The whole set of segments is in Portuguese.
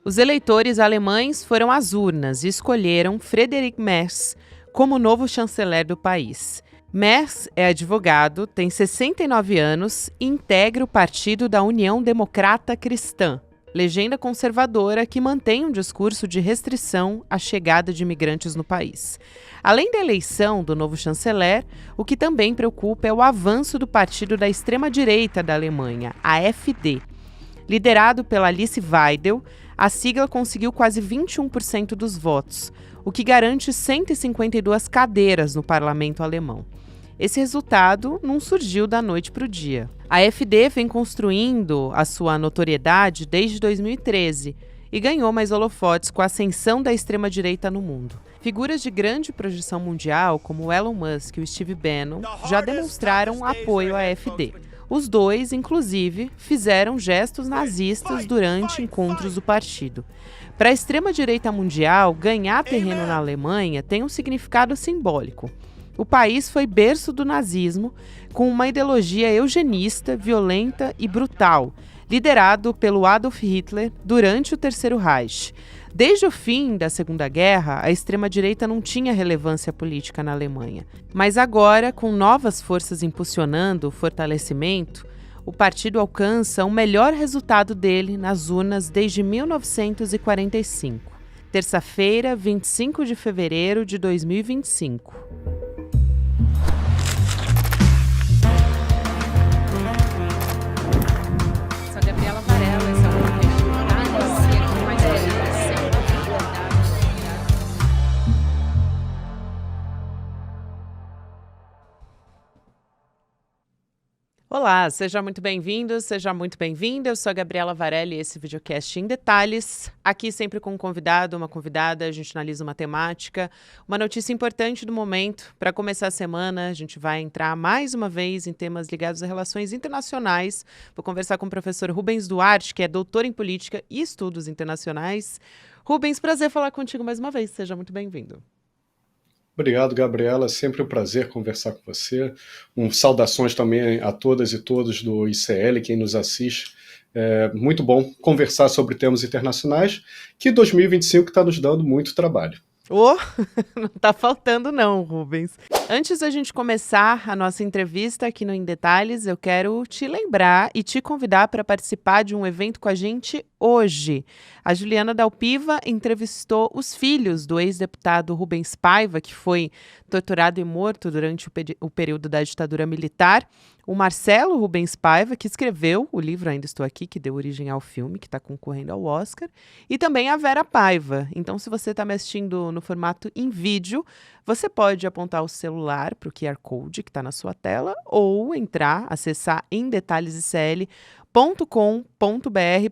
Os eleitores alemães foram às urnas e escolheram Friedrich Merz como novo chanceler do país. Merz é advogado, tem 69 anos e integra o partido da União Democrata Cristã, legenda conservadora que mantém um discurso de restrição à chegada de imigrantes no país. Além da eleição do novo chanceler, o que também preocupa é o avanço do partido da extrema-direita da Alemanha, a AfD. Liderado pela Alice Weidel, a sigla conseguiu quase 21% dos votos, o que garante 152 cadeiras no parlamento alemão. Esse resultado não surgiu da noite para o dia. A AfD vem construindo a sua notoriedade desde 2013 e ganhou mais holofotes com a ascensão da extrema-direita no mundo. Figuras de grande projeção mundial, como Elon Musk e o Steve Bannon, já demonstraram apoio à AfD. Os dois, inclusive, fizeram gestos nazistas durante encontros do partido. Para a extrema-direita mundial, ganhar terreno na Alemanha tem um significado simbólico. O país foi berço do nazismo, com uma ideologia eugenista, violenta e brutal, liderado pelo Adolf Hitler durante o Terceiro Reich. Desde o fim da Segunda Guerra, a extrema-direita não tinha relevância política na Alemanha. Mas agora, com novas forças impulsionando o fortalecimento, o partido alcança o melhor resultado dele nas urnas desde 1945. Terça-feira, 25 de fevereiro de 2025. Olá, seja muito bem-vindo, seja muito bem-vinda. Eu sou a Gabriela Varelli e esse videocast em detalhes. Aqui sempre com um convidado, uma convidada, a gente analisa uma temática, uma notícia importante do momento. Para começar a semana, a gente vai entrar mais uma vez em temas ligados a relações internacionais. Vou conversar com o professor Rubens Duarte, que é doutor em política e estudos internacionais. Rubens, prazer falar contigo mais uma vez, seja muito bem-vindo. Obrigado, Gabriela. É sempre um prazer conversar com você. Saudações também a todas e todos do ICL, quem nos assiste. É muito bom conversar sobre temas internacionais, que 2025 está nos dando muito trabalho. Não tá faltando não, Rubens. Antes da gente começar a nossa entrevista aqui no Em Detalhes, eu quero te lembrar e te convidar para participar de um evento com a gente hoje. A Juliana Dalpiva entrevistou os filhos do ex-deputado Rubens Paiva, que foi torturado e morto durante o período da ditadura militar, o Marcelo Rubens Paiva, que escreveu o livro Ainda Estou Aqui, que deu origem ao filme, que está concorrendo ao Oscar, e também a Vera Paiva. Então, se você está me assistindo no formato em vídeo, você pode apontar o celular para o QR Code que está na sua tela ou acessar emdetalhesicl.com.br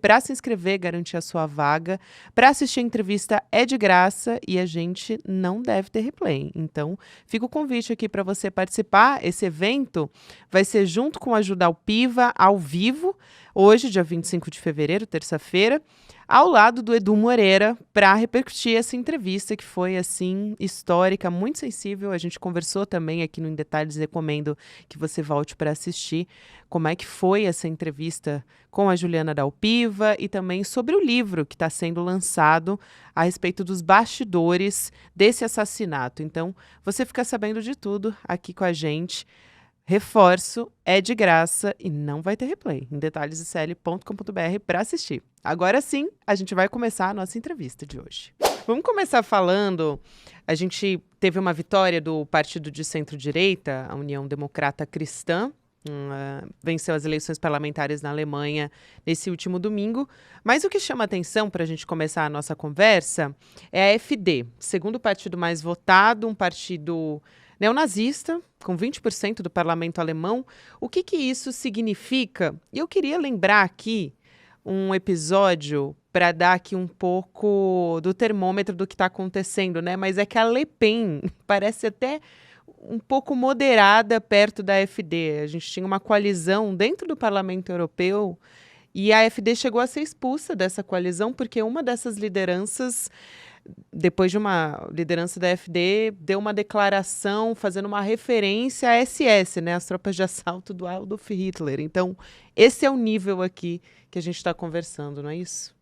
para se inscrever, garantir a sua vaga. Para assistir a entrevista é de graça e a gente não deve ter replay. Então, fica o convite aqui para você participar. Esse evento vai ser junto com a Dalpiva ao vivo, hoje, dia 25 de fevereiro, terça-feira, ao lado do Edu Moreira, para repercutir essa entrevista que foi, assim, histórica, muito sensível. A gente conversou também aqui no Em Detalhes, recomendo que você volte para assistir como é que foi essa entrevista com a Juliana Dalpiva e também sobre o livro que está sendo lançado a respeito dos bastidores desse assassinato. Então, você fica sabendo de tudo aqui com a gente. Reforço, é de graça e não vai ter replay. Em detalhesicl.com.br para assistir. Agora sim, a gente vai começar a nossa entrevista de hoje. Vamos começar falando, a gente teve uma vitória do partido de centro-direita, a União Democrata Cristã, venceu as eleições parlamentares na Alemanha nesse último domingo, mas o que chama atenção para a gente começar a nossa conversa é a AfD, segundo partido mais votado, um partido neonazista, com 20% do parlamento alemão. O que isso significa? E eu queria lembrar aqui um episódio para dar aqui um pouco do termômetro do que está acontecendo, né? Mas é que a Le Pen parece até um pouco moderada perto da AfD. A gente tinha uma coalizão dentro do Parlamento Europeu e a AfD chegou a ser expulsa dessa coalizão porque uma dessas lideranças, depois de uma liderança da AfD, deu uma declaração fazendo uma referência à SS, né, as tropas de assalto do Adolf Hitler. Então, esse é o nível aqui que a gente está conversando, não é isso?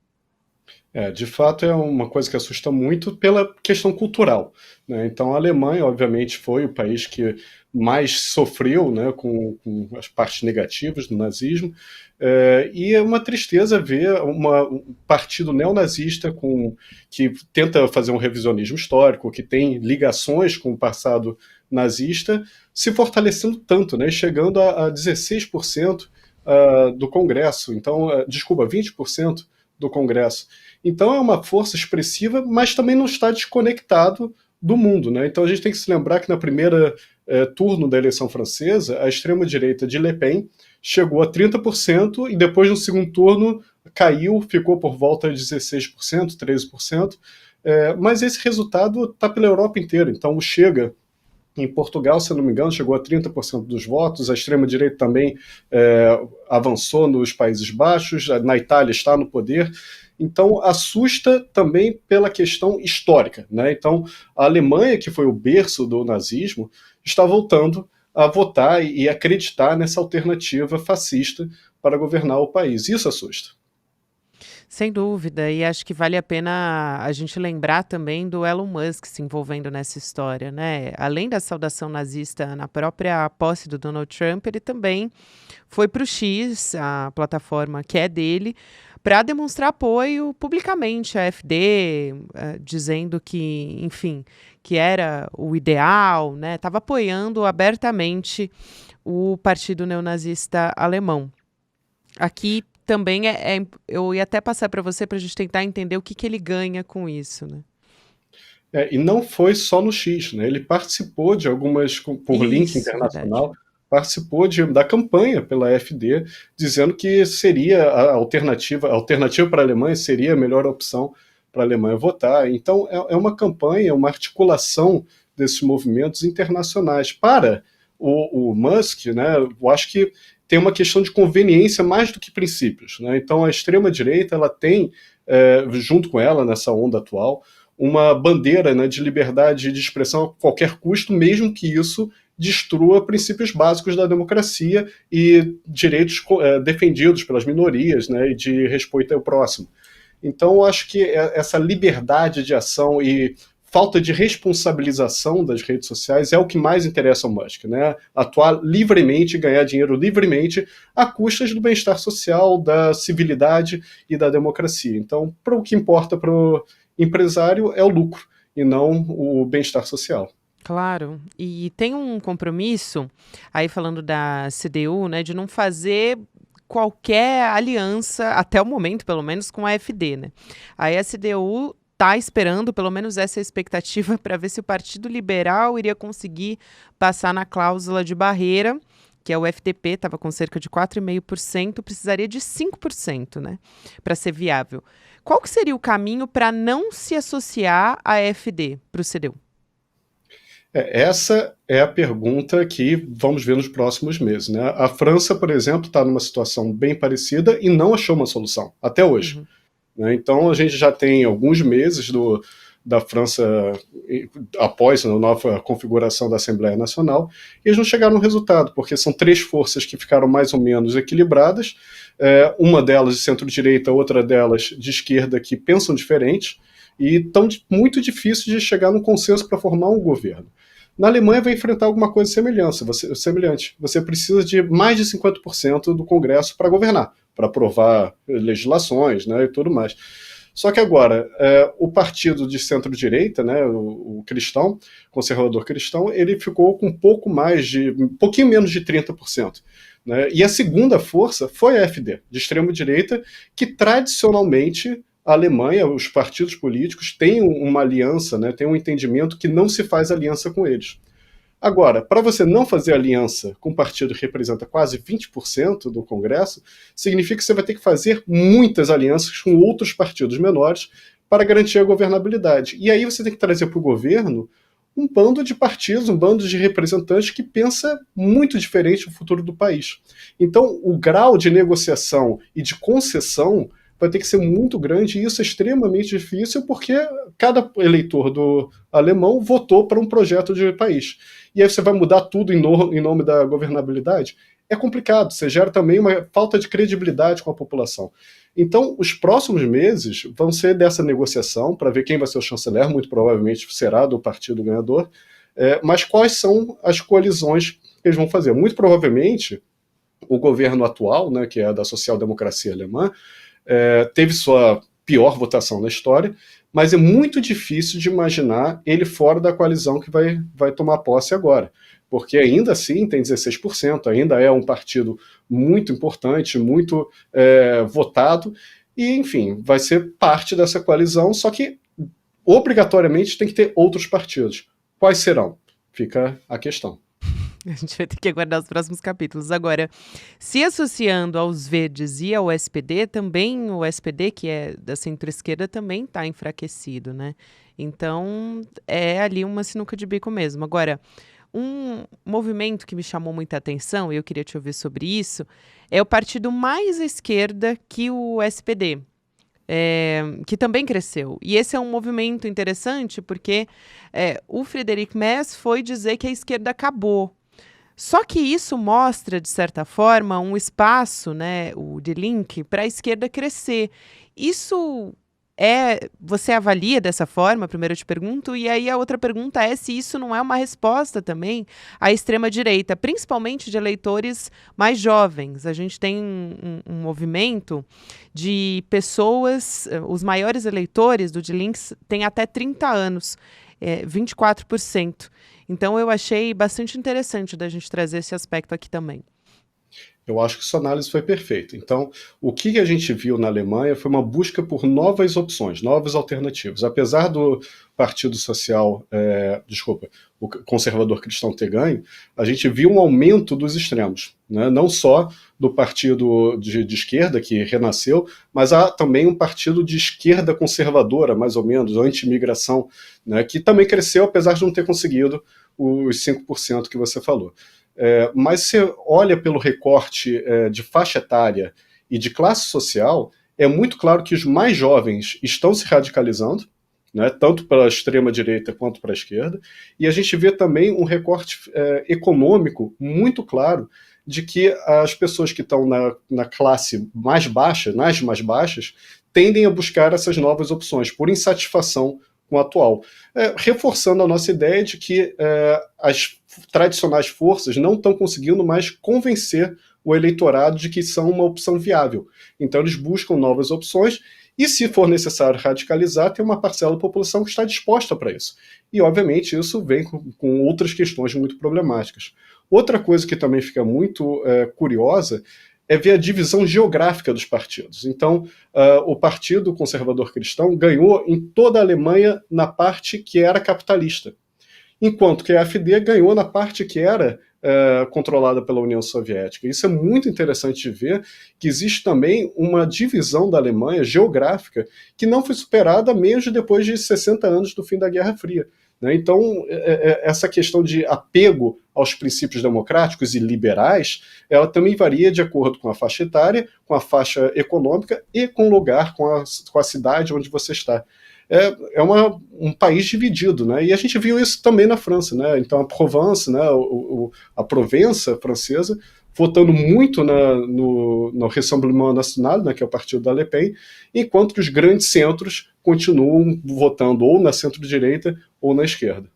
De fato, é uma coisa que assusta muito pela questão cultural, né? Então, a Alemanha, obviamente, foi o país que mais sofreu, né, com as partes negativas do nazismo, e é uma tristeza ver um partido neonazista que tenta fazer um revisionismo histórico, que tem ligações com o passado nazista, se fortalecendo tanto, né, chegando a 16% do Congresso. Então, desculpa, 20% do Congresso. Então é uma força expressiva, mas também não está desconectado do mundo, né? Então a gente tem que se lembrar que na primeira turno da eleição francesa, a extrema-direita de Le Pen chegou a 30% e depois no segundo turno caiu, ficou por volta de 16%, 13%. Mas esse resultado está pela Europa inteira. Então o Chega em Portugal, se eu não me engano, chegou a 30% dos votos, a extrema-direita também avançou nos Países Baixos, na Itália está no poder. Então, assusta também pela questão histórica, né? Então, a Alemanha, que foi o berço do nazismo, está voltando a votar e acreditar nessa alternativa fascista para governar o país. Isso assusta. Sem dúvida, e acho que vale a pena a gente lembrar também do Elon Musk se envolvendo nessa história, né? Além da saudação nazista na própria posse do Donald Trump, ele também foi para o X, a plataforma que é dele, para demonstrar apoio publicamente à AfD, dizendo que, enfim, que era o ideal, né? Estava apoiando abertamente o partido neonazista alemão. Aqui também eu ia até passar para você para a gente tentar entender o que que ele ganha com isso, né. E não foi só no X, né? Ele participou de algumas, por link Isso, verdade. internacional, participou da campanha pela AfD, dizendo que seria a alternativa para a Alemanha seria a melhor opção para a Alemanha votar. Então, é uma campanha, uma articulação desses movimentos internacionais. Para o Musk, né, eu acho que tem uma questão de conveniência mais do que princípios, né? Então, a extrema-direita ela tem, junto com ela, nessa onda atual, uma bandeira, né, de liberdade de expressão a qualquer custo, mesmo que isso destrua princípios básicos da democracia e direitos defendidos pelas minorias, né, e de respeito ao próximo. Então, eu acho que essa liberdade de ação e falta de responsabilização das redes sociais é o que mais interessa ao Musk, né? Atuar livremente, ganhar dinheiro livremente, a custas do bem-estar social, da civilidade e da democracia. Então, o que importa para o empresário é o lucro e não o bem-estar social. Claro. E tem um compromisso, aí falando da CDU, né, de não fazer qualquer aliança, até o momento, pelo menos, com a AfD, né. Aí a CDU tá esperando, pelo menos essa é a expectativa, para ver se o Partido Liberal iria conseguir passar na cláusula de barreira, que é o FDP, estava com cerca de 4,5%, precisaria de 5%, né, para ser viável. Qual que seria o caminho para não se associar à AfD, para o CDU? Essa é a pergunta que vamos ver nos próximos meses, né? A França, por exemplo, está numa situação bem parecida e não achou uma solução, até hoje. Uhum. Né? Então, a gente já tem alguns meses da França após a nova configuração da Assembleia Nacional, e eles não chegaram no resultado, porque são três forças que ficaram mais ou menos equilibradas, uma delas de centro-direita, outra delas de esquerda, que pensam diferente, e estão muito difícil de chegar num consenso para formar um governo. Na Alemanha vai enfrentar alguma coisa semelhante. Você precisa de mais de 50% do Congresso para governar, para aprovar legislações, né, e tudo mais. Só que agora, o partido de centro-direita, né, o cristão, conservador cristão, ele ficou com um pouquinho menos de 30%. Né, e a segunda força foi a AfD, de extrema-direita, que tradicionalmente a Alemanha, os partidos políticos, têm uma aliança, né, têm um entendimento que não se faz aliança com eles. Agora, para você não fazer aliança com um partido que representa quase 20% do Congresso, significa que você vai ter que fazer muitas alianças com outros partidos menores para garantir a governabilidade. E aí você tem que trazer para o governo um bando de partidos, um bando de representantes que pensa muito diferente o futuro do país. Então, o grau de negociação e de concessão vai ter que ser muito grande, e isso é extremamente difícil porque cada eleitor do alemão votou para um projeto de país. E aí você vai mudar tudo em nome da governabilidade? é complicado, você gera também uma falta de credibilidade com a população. Então, os próximos meses vão ser dessa negociação para ver quem vai ser o chanceler, muito provavelmente será do partido ganhador, mas quais são as coalizões que eles vão fazer. Muito provavelmente, o governo atual, né, que é da social-democracia alemã, teve sua pior votação na história, mas é muito difícil de imaginar ele fora da coalizão que vai tomar posse agora, porque ainda assim tem 16%, ainda é um partido muito importante, muito votado, e enfim, vai ser parte dessa coalizão, só que obrigatoriamente tem que ter outros partidos. Quais serão? Fica a questão. A gente vai ter que aguardar os próximos capítulos. Agora, se associando aos Verdes e ao SPD, também o SPD, que é da centro-esquerda, também está enfraquecido, né? Então, é ali uma sinuca de bico mesmo. Agora, um movimento que me chamou muita atenção, e eu queria te ouvir sobre isso, é o partido mais à esquerda que o SPD. Que também cresceu. E esse é um movimento interessante porque o Friedrich Merz foi dizer que a esquerda acabou. Só que isso mostra, de certa forma, um espaço, né, o de link, para a esquerda crescer. Isso você avalia dessa forma? Primeiro eu te pergunto, e aí a outra pergunta é se isso não é uma resposta também à extrema-direita, principalmente de eleitores mais jovens. A gente tem um movimento de pessoas, os maiores eleitores do De Links têm até 30 anos, 24%. Então, eu achei bastante interessante da gente trazer esse aspecto aqui também. Eu acho que sua análise foi perfeita. Então, o que a gente viu na Alemanha foi uma busca por novas opções, novas alternativas. Apesar do Partido Social, o conservador cristão ter ganho, a gente viu um aumento dos extremos, né? Não só do partido de esquerda, que renasceu, mas há também um partido de esquerda conservadora, mais ou menos, anti-imigração, né? Que também cresceu, apesar de não ter conseguido os 5% que você falou. Mas você olha pelo recorte de faixa etária e de classe social, é muito claro que os mais jovens estão se radicalizando, né, tanto para a extrema-direita quanto para a esquerda, e a gente vê também um recorte econômico muito claro de que as pessoas que estão na classe mais baixa, nas mais baixas, tendem a buscar essas novas opções, por insatisfação com o atual, reforçando a nossa ideia de que as tradicionais forças não estão conseguindo mais convencer o eleitorado de que são uma opção viável. Então eles buscam novas opções e, se for necessário radicalizar, tem uma parcela da população que está disposta para isso. E, obviamente, isso vem com outras questões muito problemáticas. Outra coisa que também fica muito curiosa é ver a divisão geográfica dos partidos. Então, o Partido Conservador Cristão ganhou em toda a Alemanha na parte que era capitalista, enquanto que a AfD ganhou na parte que era controlada pela União Soviética. Isso é muito interessante de ver, que existe também uma divisão da Alemanha geográfica que não foi superada mesmo depois de 60 anos do fim da Guerra Fria. Né? Então, essa questão de apego aos princípios democráticos e liberais, ela também varia de acordo com a faixa etária, com a faixa econômica e com o lugar, com a cidade onde você está. Um país dividido, né? E a gente viu isso também na França, né? Então a Provence, né? A Provença francesa, votando muito no Rassemblement National, né? Que é o partido da Le Pen, enquanto que os grandes centros continuam votando ou na centro-direita ou na esquerda.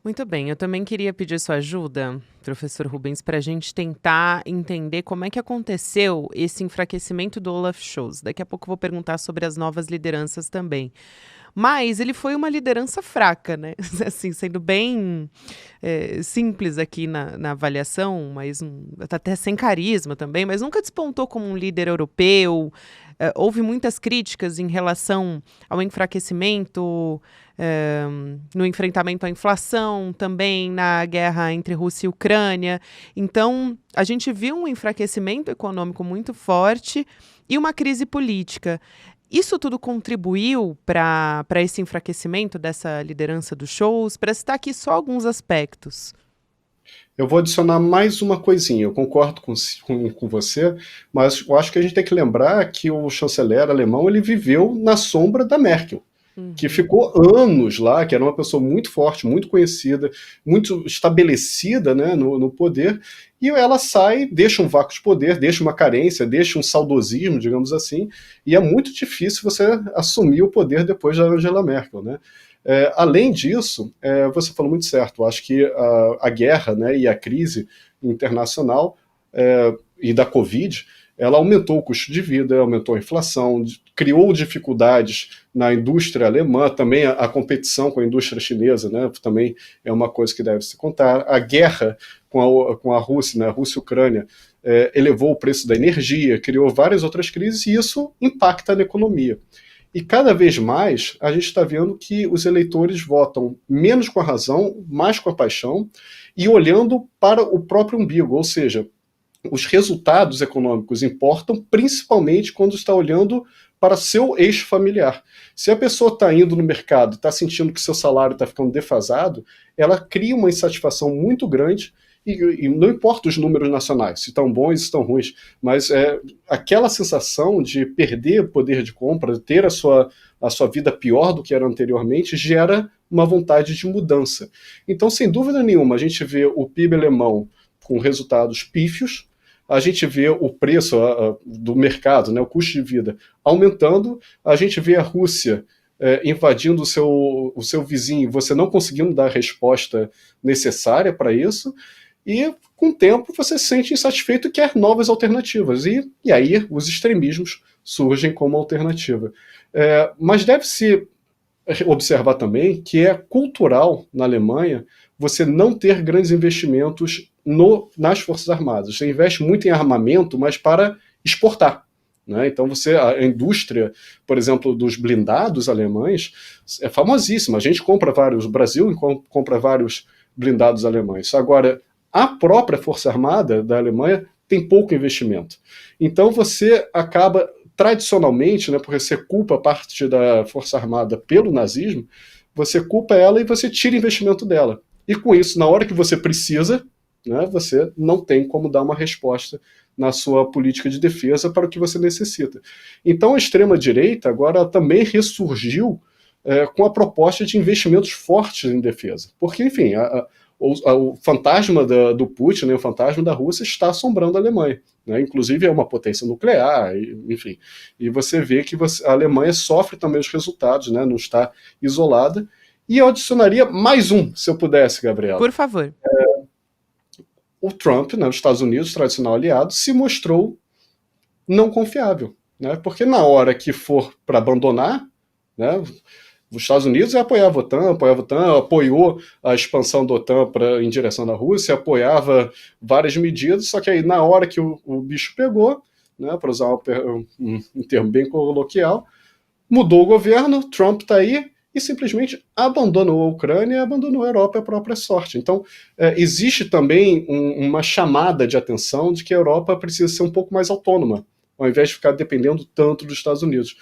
Muito bem, eu também queria pedir sua ajuda, professor Rubens, para a gente tentar entender como é que aconteceu esse enfraquecimento do Olaf Scholz. Daqui a pouco eu vou perguntar sobre as novas lideranças também. Mas ele foi uma liderança fraca, né? Assim, sendo bem simples aqui na avaliação, mas até sem carisma também, mas nunca despontou como um líder europeu. Houve muitas críticas em relação ao enfraquecimento, no enfrentamento à inflação, também na guerra entre Rússia e Ucrânia. Então, a gente viu um enfraquecimento econômico muito forte e uma crise política. Isso tudo contribuiu para esse enfraquecimento dessa liderança do Scholz? Para citar aqui só alguns aspectos. Eu vou adicionar mais uma coisinha. Eu concordo com você, mas eu acho que a gente tem que lembrar que o chanceler alemão ele viveu na sombra da Merkel. que Uhum. ficou anos lá, que era uma pessoa muito forte, muito conhecida, muito estabelecida, né, no poder, e ela sai, deixa um vácuo de poder, deixa uma carência, deixa um saudosismo, digamos assim, e é muito difícil você assumir o poder depois da Angela Merkel, né? Além disso, você falou muito certo, eu acho que a guerra, né, e a crise internacional e da Covid, ela aumentou o custo de vida, aumentou a inflação, criou dificuldades na indústria alemã, também a competição com a indústria chinesa, né, também é uma coisa que deve se contar. A guerra com a Rússia, né, Rússia e Ucrânia, elevou o preço da energia, criou várias outras crises e isso impacta na economia. E cada vez mais a gente está vendo que os eleitores votam menos com a razão, mais com a paixão e olhando para o próprio umbigo, ou seja, os resultados econômicos importam principalmente quando está olhando para seu eixo familiar. Se a pessoa está indo no mercado e está sentindo que seu salário está ficando defasado, ela cria uma insatisfação muito grande e não importa os números nacionais, se estão bons, se estão ruins, mas aquela sensação de perder poder de compra, ter a sua vida pior do que era anteriormente, gera uma vontade de mudança. Então, sem dúvida nenhuma, a gente vê o PIB alemão com resultados pífios, a gente vê o preço do mercado, né, o custo de vida aumentando, a gente vê a Rússia invadindo o seu vizinho, você não conseguindo dar a resposta necessária para isso, e com o tempo você se sente insatisfeito e quer novas alternativas. E aí os extremismos surgem como alternativa. Mas deve-se observar também que é cultural na Alemanha você não ter grandes investimentos nas Forças Armadas. Você investe muito em armamento, mas para exportar. Né? Então a indústria, por exemplo, dos blindados alemães é famosíssima. A gente compra vários, o Brasil compra vários blindados alemães. Agora, a própria Força Armada da Alemanha tem pouco investimento. Então você acaba, tradicionalmente, né, porque você culpa parte da Força Armada pelo nazismo, você culpa ela e você tira investimento dela. E com isso, na hora que você precisa, né, você não tem como dar uma resposta na sua política de defesa para o que você necessita. Então a extrema-direita agora também ressurgiu com a proposta de investimentos fortes em defesa. Porque, enfim, o fantasma do Putin, né, o fantasma da Rússia está assombrando a Alemanha. Né? Inclusive é uma potência nuclear, enfim. E você vê que a Alemanha sofre também os resultados, né, não está isolada. E eu adicionaria mais um, se eu pudesse, Gabriela. Por favor. O Trump, né, os Estados Unidos, tradicional aliado, se mostrou não confiável. Né? Porque na hora que for para abandonar, né, os Estados Unidos apoiava a OTAN, apoiou a expansão da OTAN em direção da Rússia, apoiava várias medidas, só que aí na hora que o bicho pegou, né, para usar um termo bem coloquial, mudou o governo, Trump está aí e simplesmente abandonou a Ucrânia e abandonou a Europa à própria sorte. Então, existe também uma chamada de atenção de que a Europa precisa ser um pouco mais autônoma, ao invés de ficar dependendo tanto dos Estados Unidos.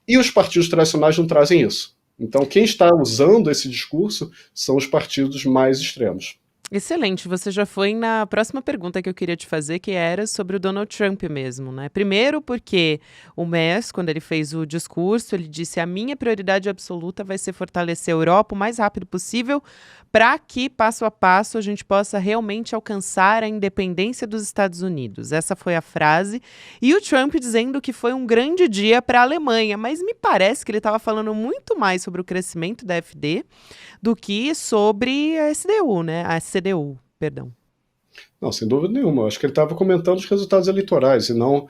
E os partidos tradicionais não trazem isso. Então, quem está usando esse discurso são os partidos mais extremos. Excelente, você já foi na próxima pergunta que eu queria te fazer, que era sobre o Donald Trump mesmo, né? Primeiro porque o Merz, quando ele fez o discurso, ele disse: a minha prioridade absoluta vai ser fortalecer a Europa o mais rápido possível para que, passo a passo, a gente possa realmente alcançar a independência dos Estados Unidos. Essa foi a frase. E o Trump dizendo que foi um grande dia para a Alemanha, mas me parece que ele estava falando muito mais sobre o crescimento da AfD do que sobre a SDU, né? A CDU, perdão. Não, sem dúvida nenhuma. Eu acho que ele estava comentando os resultados eleitorais e não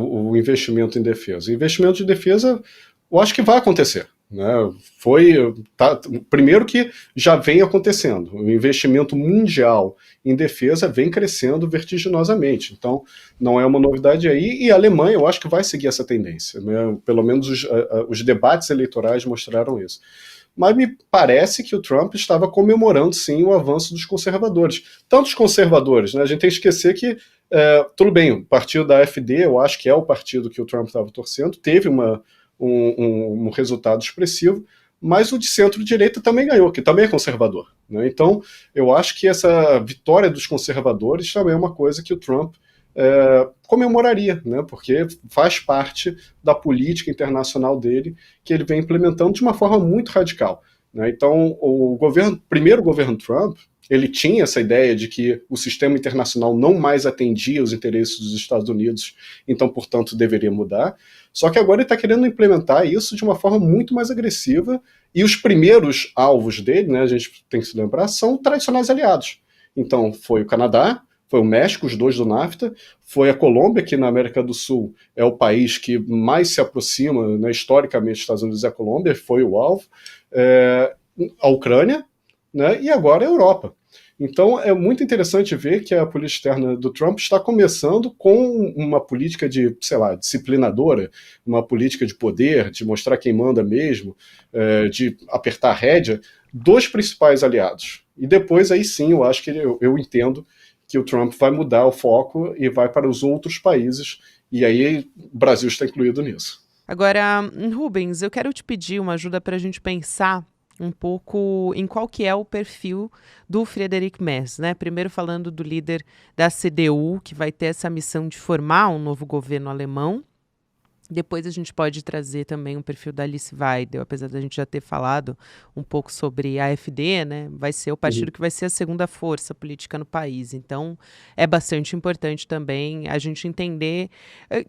o investimento em defesa. O investimento de defesa, eu acho que vai acontecer. Né? Primeiro que já vem acontecendo. O investimento mundial em defesa vem crescendo vertiginosamente. Então, não é uma novidade aí. E a Alemanha, eu acho que vai seguir essa tendência. Né? Pelo menos os debates eleitorais mostraram isso. Mas me parece que o Trump estava comemorando, sim, o avanço dos conservadores. Tantos conservadores, né? A gente tem que esquecer que, tudo bem, o partido da AfD, eu acho que é o partido que o Trump estava torcendo, teve um resultado expressivo, mas o de centro-direita também ganhou, que também é conservador. Né? Então, eu acho que essa vitória dos conservadores também é uma coisa que o Trump comemoraria, né? Porque faz parte da política internacional dele, que ele vem implementando de uma forma muito radical, né? Então, primeiro governo Trump, ele tinha essa ideia de que o sistema internacional não mais atendia os interesses dos Estados Unidos, então, portanto, deveria mudar. Só que agora ele está querendo implementar isso de uma forma muito mais agressiva, e os primeiros alvos dele, né, a gente tem que se lembrar, são tradicionais aliados. Então, foi o Canadá, foi o México, os dois do NAFTA, foi a Colômbia, que na América do Sul é o país que mais se aproxima, né, historicamente, dos Estados Unidos é a Colômbia, foi o alvo, a Ucrânia, né, e agora a Europa. Então é muito interessante ver que a política externa do Trump está começando com uma política de, sei lá, disciplinadora, uma política de poder, de mostrar quem manda mesmo, de apertar a rédea dos principais aliados. E depois aí sim eu acho que eu entendo que o Trump vai mudar o foco e vai para os outros países, e aí o Brasil está incluído nisso. Agora, Rubens, eu quero te pedir uma ajuda para a gente pensar um pouco em qual que é o perfil do Friedrich Merz, né? Primeiro falando do líder da CDU, que vai ter essa missão de formar um novo governo alemão. Depois a gente pode trazer também um perfil da Alice Weidel, apesar da gente já ter falado um pouco sobre a AfD, né? Vai ser o partido que vai ser a segunda força política no país. Então, é bastante importante também a gente entender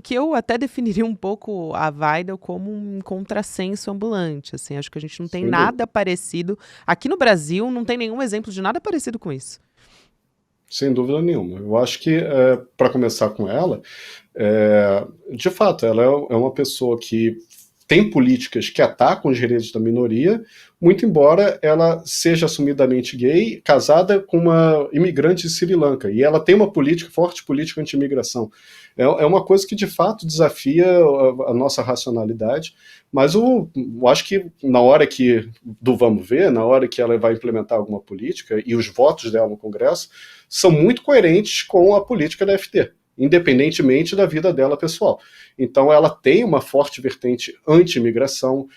que eu até definiria um pouco a Weidel como um contrassenso ambulante. Assim, acho que a gente não tem nada parecido. Aqui no Brasil, não tem nenhum exemplo de nada parecido com isso. Sem dúvida nenhuma. Eu acho que, para começar com ela, de fato, ela é uma pessoa que tem políticas que atacam os direitos da minoria, muito embora ela seja assumidamente gay, casada com uma imigrante de Sri Lanka, e ela tem uma forte política anti-imigração. É uma coisa que, de fato, desafia a nossa racionalidade, mas eu acho que na hora do vamos ver, na hora que ela vai implementar alguma política, e os votos dela no Congresso são muito coerentes com a política da FT, independentemente da vida dela pessoal. Então ela tem uma forte vertente anti-imigração,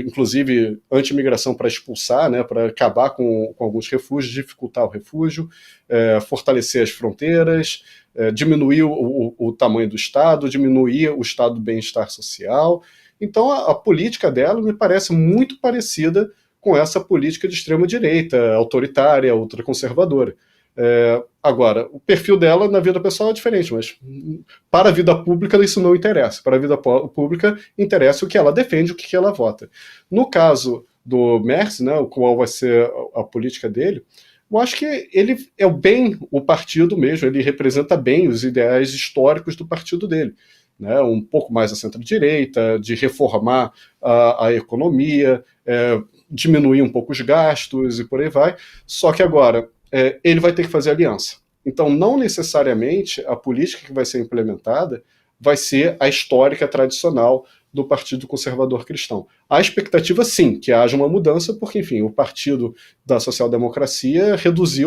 inclusive anti-imigração para expulsar, né, para acabar com alguns refúgios, dificultar o refúgio, fortalecer as fronteiras, diminuir o tamanho do Estado, diminuir o estado do bem-estar social. Então a política dela me parece muito parecida com essa política de extrema-direita, autoritária, ultraconservadora. Agora, o perfil dela na vida pessoal é diferente, mas para a vida pública isso não interessa. Para a vida pública interessa o que ela defende, o que ela vota. No caso do Merz, né, qual vai ser a política dele, eu acho que ele é bem o partido mesmo, ele representa bem os ideais históricos do partido dele. Né, um pouco mais a centro-direita, de reformar a economia, diminuir um pouco os gastos e por aí vai. Só que agora ele vai ter que fazer aliança. Então, não necessariamente a política que vai ser implementada vai ser a histórica tradicional do Partido Conservador Cristão. A expectativa, sim, que haja uma mudança, porque, enfim, o Partido da Social-Democracia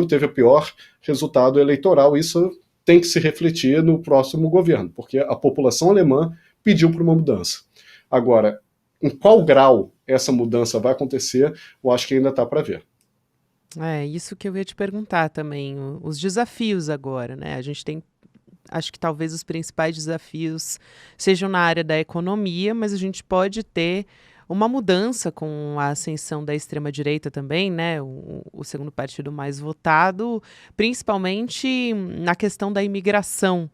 teve o pior resultado eleitoral, isso tem que se refletir no próximo governo, porque a população alemã pediu por uma mudança. Agora, em qual grau essa mudança vai acontecer, eu acho que ainda está para ver. Isso que eu ia te perguntar também, os desafios agora, né? A gente tem, acho que talvez os principais desafios sejam na área da economia, mas a gente pode ter uma mudança com a ascensão da extrema-direita também, né? O segundo partido mais votado, principalmente na questão da imigração.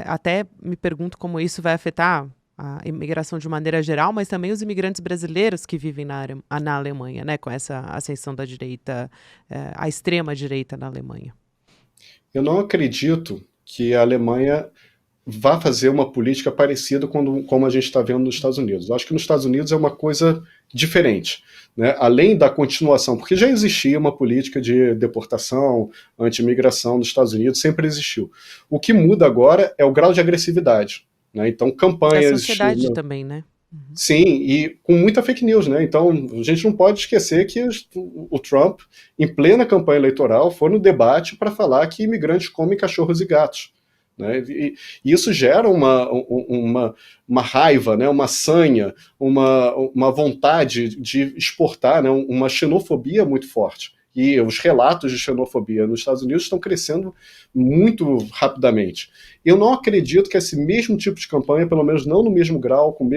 Até me pergunto como isso vai afetar a imigração de maneira geral, mas também os imigrantes brasileiros que vivem na Alemanha, né, com essa ascensão da direita, a extrema-direita na Alemanha. Eu não acredito que a Alemanha vá fazer uma política parecida como a gente está vendo nos Estados Unidos. Eu acho que nos Estados Unidos é uma coisa diferente, né? Além da continuação, porque já existia uma política de deportação, anti-imigração nos Estados Unidos, sempre existiu. O que muda agora é o grau de agressividade. Né? Então, campanhas... A sociedade também, né? Uhum. Sim, e com muita fake news, né? Então, a gente não pode esquecer que o Trump, em plena campanha eleitoral, foi no debate para falar que imigrantes comem cachorros e gatos. Né? E isso gera uma raiva, né? Uma sanha, uma vontade de exportar, né? Uma xenofobia muito forte. E os relatos de xenofobia nos Estados Unidos estão crescendo muito rapidamente. Eu não acredito que esse mesmo tipo de campanha, pelo menos não no mesmo grau, com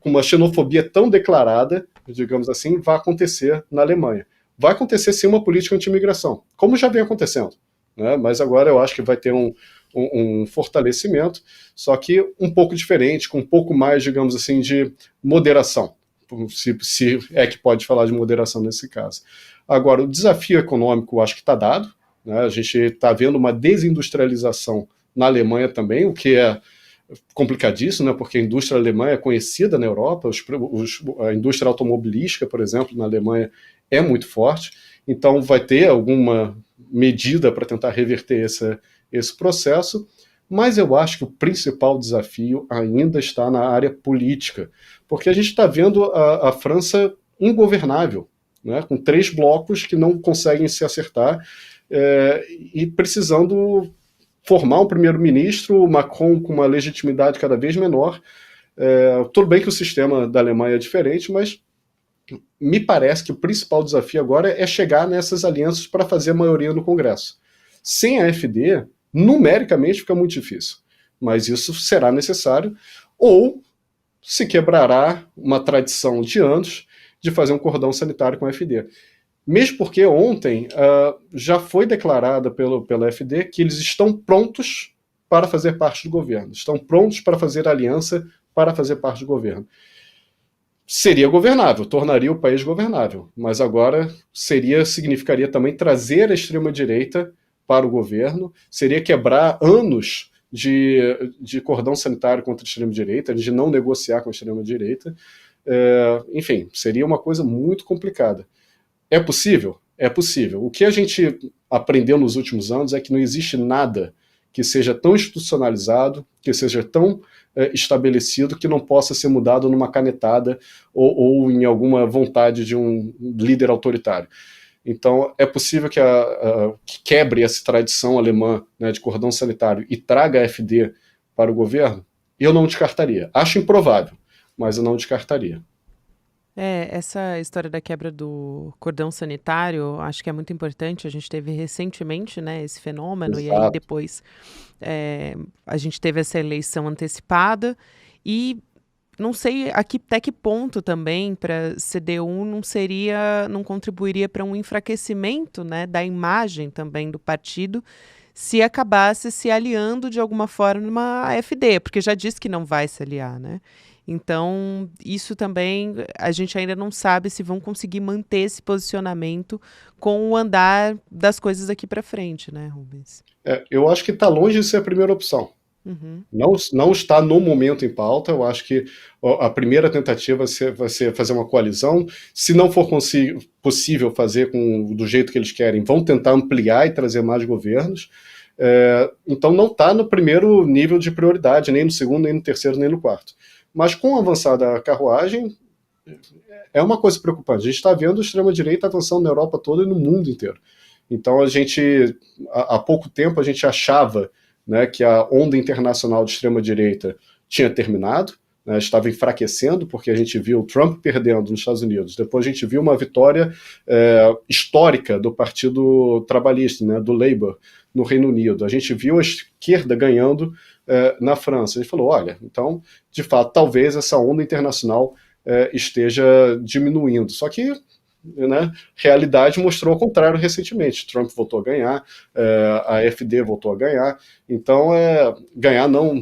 uma xenofobia tão declarada, digamos assim, vá acontecer na Alemanha. Vai acontecer sim uma política anti-imigração, como já vem acontecendo, né? Mas agora eu acho que vai ter um fortalecimento, só que um pouco diferente, com um pouco mais, digamos assim, de moderação, se é que pode falar de moderação nesse caso. Agora, o desafio econômico eu acho que está dado, né? A gente está vendo uma desindustrialização na Alemanha também, o que é complicadíssimo, né? Porque a indústria alemã é conhecida na Europa, a indústria automobilística, por exemplo, na Alemanha é muito forte, então vai ter alguma medida para tentar reverter esse processo, mas eu acho que o principal desafio ainda está na área política, porque a gente está vendo a França ingovernável, né, com 3 blocos que não conseguem se acertar, e precisando formar um primeiro-ministro, o Macron com uma legitimidade cada vez menor. Tudo bem que o sistema da Alemanha é diferente, mas me parece que o principal desafio agora é chegar nessas alianças para fazer a maioria no Congresso. Sem a AfD, numericamente fica muito difícil, mas isso será necessário, ou se quebrará uma tradição de anos de fazer um cordão sanitário com a AfD. Mesmo porque ontem já foi declarada pela AfD que eles estão prontos para fazer parte do governo, estão prontos para fazer aliança para fazer parte do governo. Seria governável, tornaria o país governável, mas agora significaria também trazer a extrema-direita para o governo, seria quebrar anos de cordão sanitário contra a extrema-direita, de não negociar com a extrema-direita. Enfim, seria uma coisa muito complicada. É possível? É possível. O que a gente aprendeu nos últimos anos é que não existe nada que seja tão institucionalizado, que seja tão estabelecido, que não possa ser mudado numa canetada ou em alguma vontade de um líder autoritário. Então, é possível que quebre essa tradição alemã, né, de cordão sanitário e traga a AfD para o governo? Eu não descartaria. Acho improvável, mas eu não descartaria. Essa história da quebra do cordão sanitário, acho que é muito importante. A gente teve recentemente, né, esse fenômeno, e aí Exato. depois a gente teve essa eleição antecipada, e não sei até que ponto também para CDU não contribuiria para um enfraquecimento, né, da imagem também do partido, se acabasse se aliando de alguma forma à AfD, porque já disse que não vai se aliar, né? Então, isso também a gente ainda não sabe se vão conseguir manter esse posicionamento com o andar das coisas daqui para frente, né, Rubens? Eu acho que está longe de ser a primeira opção. Uhum. Não está no momento em pauta. Eu acho que a primeira tentativa vai ser fazer uma coalizão. Se não for possível fazer do jeito que eles querem, vão tentar ampliar e trazer mais governos. Então não está no primeiro nível de prioridade, nem no segundo, nem no terceiro, nem no quarto. Mas com a avançada carruagem, é uma coisa preocupante. A gente está vendo a extrema-direita avançando na Europa toda e no mundo inteiro. Então há pouco tempo a gente achava, né, que a onda internacional de extrema-direita tinha terminado, né, estava enfraquecendo, porque a gente viu Trump perdendo nos Estados Unidos, depois a gente viu uma vitória histórica do Partido Trabalhista, né, do Labour, no Reino Unido, a gente viu a esquerda ganhando na França. A gente falou, olha, então, de fato, talvez essa onda internacional esteja diminuindo, só que, né, realidade mostrou o contrário recentemente. Trump voltou a ganhar, a AfD voltou a ganhar, então ganhar não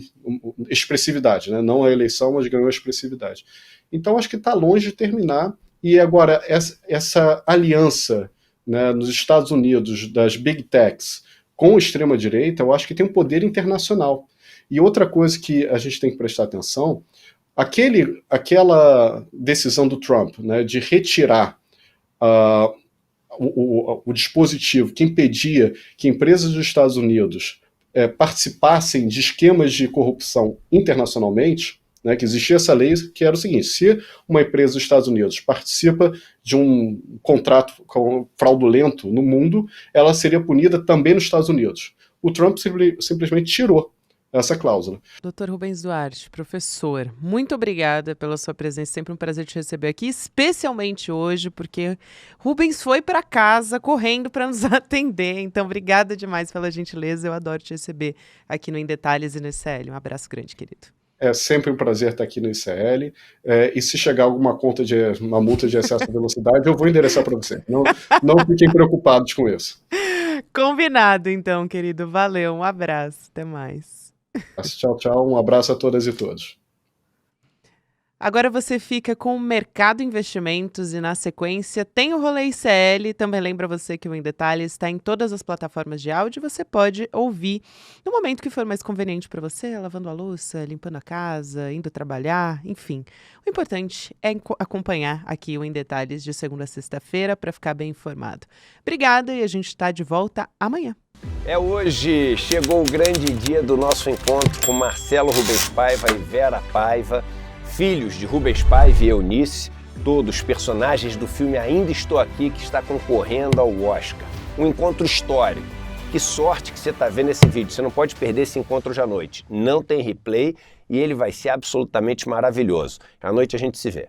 expressividade, né, não a eleição, mas ganhou a expressividade. Então acho que está longe de terminar, e agora essa aliança, né, nos Estados Unidos das Big Techs com a extrema-direita, eu acho que tem um poder internacional. E outra coisa que a gente tem que prestar atenção, aquela decisão do Trump, né, de retirar o dispositivo que impedia que empresas dos Estados Unidos participassem de esquemas de corrupção internacionalmente, né, que existia essa lei que era o seguinte: se uma empresa dos Estados Unidos participa de um contrato fraudulento no mundo, ela seria punida também nos Estados Unidos. O Trump simplesmente tirou essa cláusula. Dr. Rubens Duarte, professor, muito obrigada pela sua presença, sempre um prazer te receber aqui, especialmente hoje, porque Rubens foi para casa correndo para nos atender, então obrigada demais pela gentileza, eu adoro te receber aqui no Em Detalhes e no ICL. Um abraço grande, querido. É sempre um prazer estar aqui no ICL, e se chegar uma multa de excesso de velocidade, eu vou endereçar para você. Não fiquem preocupados com isso. Combinado, então, querido. Valeu, um abraço, até mais. Tchau, tchau, um abraço a todas e todos. Agora você fica com o Mercado Investimentos e, na sequência, tem o Rolê ICL. Também lembra você que o Em Detalhes está em todas as plataformas de áudio. Você pode ouvir no momento que for mais conveniente para você, lavando a louça, limpando a casa, indo trabalhar, enfim. O importante é acompanhar aqui o Em Detalhes de segunda a sexta-feira para ficar bem informado. Obrigada e a gente está de volta amanhã. Hoje chegou o grande dia do nosso encontro com Marcelo Rubens Paiva e Vera Paiva, filhos de Rubens Paiva e Eunice, todos personagens do filme Ainda Estou Aqui, que está concorrendo ao Oscar. Um encontro histórico. Que sorte que você está vendo esse vídeo, você não pode perder esse encontro hoje à noite. Não tem replay e ele vai ser absolutamente maravilhoso. À noite a gente se vê.